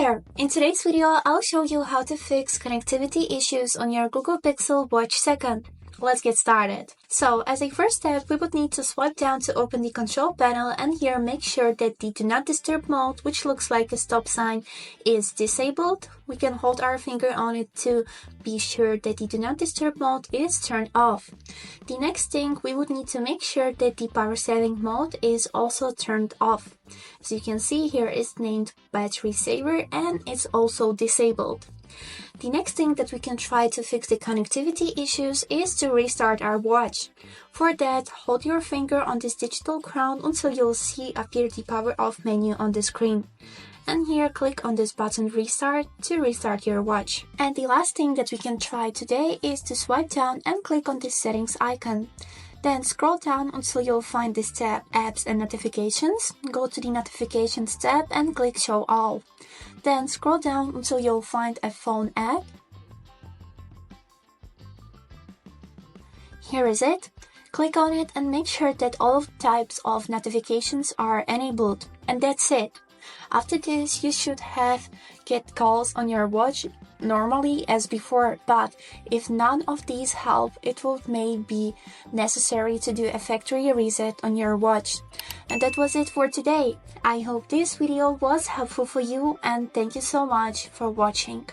there! In today's video, I'll show you how to fix connectivity issues on your Google Pixel Watch 2nd. Let's get started. So, as a first step, we would need to swipe down to open the control panel, and here make sure that the Do Not Disturb mode, which looks like a stop sign, is disabled. We can hold our finger on it to be sure that the Do Not Disturb mode is turned off. The next thing, we would need to make sure that the power saving mode is also turned off. As you can see, here is named Battery Saver and it's also disabled. The next thing that we can try to fix the connectivity issues is to restart our watch. For that, hold your finger on this digital crown until you'll see appear the power off menu on the screen. And here click on this button Restart to restart your watch. And the last thing that we can try today is to swipe down and click on this settings icon. Then scroll down until you'll find this tab Apps and Notifications. Go to the Notifications tab and click Show All. Then scroll down until you'll find a phone app. Here is it. Click on it and make sure that all types of notifications are enabled. And that's it. After this, you should get calls on your watch normally as before, but if none of these help, it may be necessary to do a factory reset on your watch. And that was it for today. I hope this video was helpful for you and thank you so much for watching.